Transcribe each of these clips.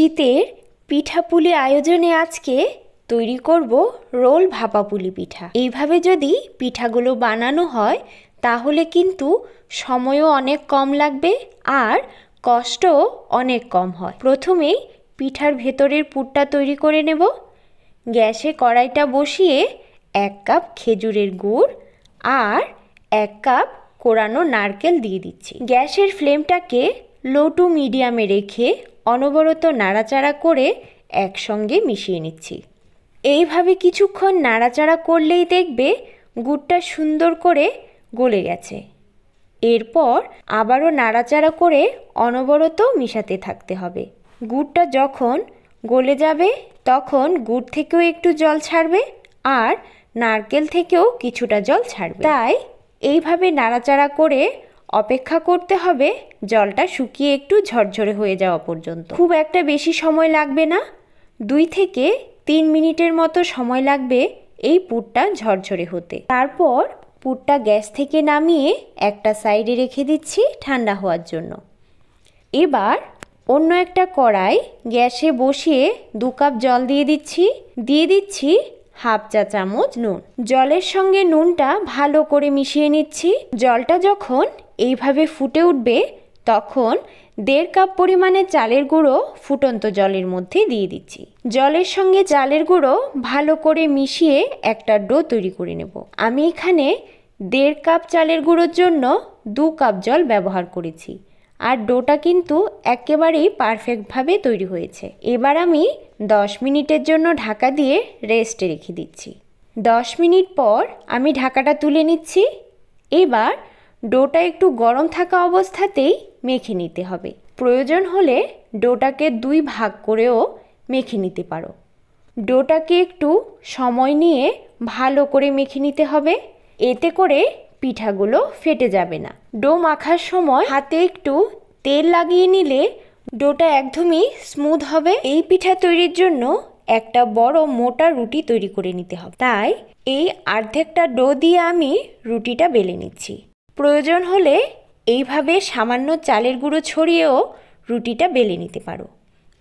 শীতের পিঠাপুলি আয়োজনে আজকে তৈরি করব রোল ভাপা পুলি পিঠা। এইভাবে যদি পিঠাগুলো বানানো হয় তাহলে কিন্তু সময়ও অনেক কম লাগবে আর কষ্টও অনেক কম হয়। প্রথমেই পিঠার ভেতরের পুরটা তৈরি করে নেব। গ্যাসে কড়াইটা বসিয়ে 1 কাপ খেজুরের গুড় আর 1 কাপ কোরানো নারকেল দিয়ে দিচ্ছি। গ্যাসের ফ্লেমটাকে লো টু মিডিয়ামে রেখে অনবরত নাড়াচাড়া করে একসঙ্গে মিশিয়ে নিচ্ছি। এইভাবে কিছুক্ষণ নাড়াচাড়া করলেই দেখবে গুড়টা সুন্দর করে গলে গেছে। এরপর আবারও নাড়াচাড়া করে অনবরত মিশাতে থাকতে হবে। গুড়টা যখন গলে যাবে তখন গুড় থেকেও একটু জল ছাড়বে আর নারকেল থেকেও কিছুটা জল ছাড়বে। তাই এইভাবে নাড়াচাড়া করে অপেক্ষা করতে হবে জলটা শুকিয়ে একটু ঝরঝরে হয়ে যাওয়া পর্যন্ত। খুব একটা বেশি সময় লাগবে না, 2 থেকে 3 মিনিটের মতো সময় লাগবে এই পুরটা ঝরঝরে হতে। তারপর পুরটা গ্যাস থেকে নামিয়ে একটা সাইডে রেখে দিচ্ছি ঠান্ডা হওয়ার জন্য। এবার অন্য একটা কড়াই গ্যাসে বসিয়ে 2 কাপ জল দিয়ে দিচ্ছি হাফ চা চামচ নুন। জলের সঙ্গে নুনটা ভালো করে মিশিয়ে নিচ্ছি। জলটা যখন এইভাবে ফুটে উঠবে তখন 1.5 কাপ পরিমাণে চালের গুঁড়ো ফুটন্ত জলের মধ্যে দিয়ে দিচ্ছি। জলের সঙ্গে চালের গুঁড়ো ভালো করে মিশিয়ে একটা ডো তৈরি করে নেব। আমি এখানে 1.5 কাপ চালের গুঁড়োর জন্য 2 কাপ জল ব্যবহার করেছি আর ডোটা কিন্তু একেবারেই পারফেক্টভাবে তৈরি হয়েছে। এবার আমি 10 মিনিটের জন্য ঢাকা দিয়ে রেস্টে রেখে দিচ্ছি। 10 মিনিট পর আমি ঢাকাটা তুলে নিচ্ছি। এবার ডোটা একটু গরম থাকা অবস্থাতেই মেখে নিতে হবে। প্রয়োজন হলে ডোটাকে 2 ভাগ করেও মেখে নিতে পারো। ডোটাকে একটু সময় নিয়ে ভালো করে মেখে নিতে হবে, এতে করে পিঠাগুলো ফেটে যাবে না। ডো মাখার সময় হাতে একটু তেল লাগিয়ে নিলে ডোটা একদমই স্মুথ হবে। এই পিঠা তৈরির জন্য একটা বড় মোটা রুটি তৈরি করে নিতে হবে। তাই এই অর্ধেকটা ডো দিয়ে আমি রুটিটা বেলে নিচ্ছি। প্রয়োজন হলে এইভাবে সামান্য চালের গুঁড়ো ছড়িয়েও রুটিটা বেলে নিতে পারো।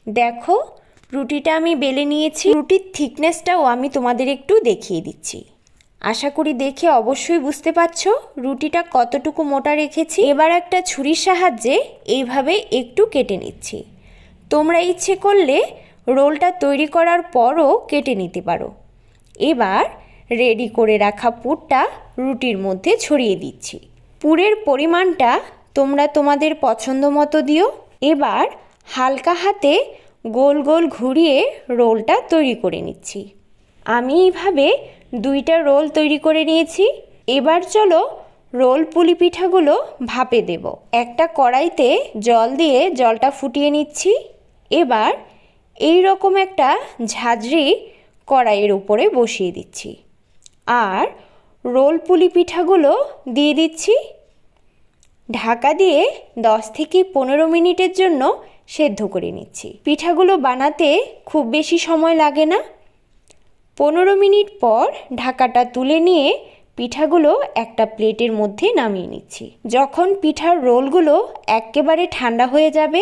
দেখো রুটিটা আমি বেলে নিয়েছি। রুটির থিকনেসটাও আমি তোমাদের একটু দেখিয়ে দিচ্ছি। আশা করি দেখে অবশ্যই বুঝতে পারছো রুটিটা কতটুকু মোটা রেখেছি। এবার একটা ছুরির সাহায্যে এইভাবে একটু কেটে নিচ্ছি। তোমরা ইচ্ছে করলে রোলটা তৈরি করার পরও কেটে নিতে পারো। এবার রেডি করে রাখা পুরটা রুটির মধ্যে ছড়িয়ে দিচ্ছি। পুরের পরিমাণটা তোমরা তোমাদের পছন্দ মতো দিও। এবার হালকা হাতে গোল গোল ঘুরিয়ে রোলটা তৈরি করে নিচ্ছি। আমি এইভাবে 2টা রোল তৈরি করে নিয়েছি। এবার চলো রোল পুলি পিঠাগুলো ভাপে দেব। একটা কড়াইতে জল দিয়ে জলটা ফুটিয়ে নিচ্ছি। এবার এই রকম একটা ঝাঁঝরি কড়াইয়ের উপরে বসিয়ে দিচ্ছি আর রোল পুলি পিঠাগুলো দিয়ে দিচ্ছি। ঢাকা দিয়ে 10 থেকে 15 মিনিটের জন্য সেদ্ধ করে নিচ্ছি। পিঠাগুলো বানাতে খুব বেশি সময় লাগে না। 15 মিনিট পর ঢাকাটা তুলে নিয়ে পিঠাগুলো একটা প্লেটের মধ্যে নামিয়ে নিচ্ছি। যখন পিঠার রোলগুলো একেবারে ঠান্ডা হয়ে যাবে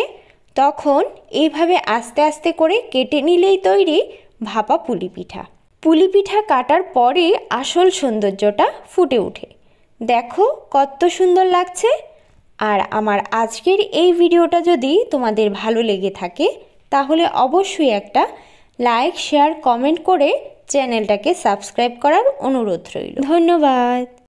তখন এইভাবে আস্তে আস্তে করে কেটে নিলেই তৈরি ভাপা পুলি পিঠা। পুলি পিঠা কাটার পরে আসল সৌন্দর্যটা ফুটে ওঠে। দেখো কত সুন্দর লাগছে। আর আমার আজকের এই ভিডিওটা যদি তোমাদের ভালো লেগে থাকে তাহলে অবশ্যই একটা লাইক, শেয়ার, কমেন্ট করে চ্যানেলটাকে সাবস্ক্রাইব করার অনুরোধ রইল। ধন্যবাদ।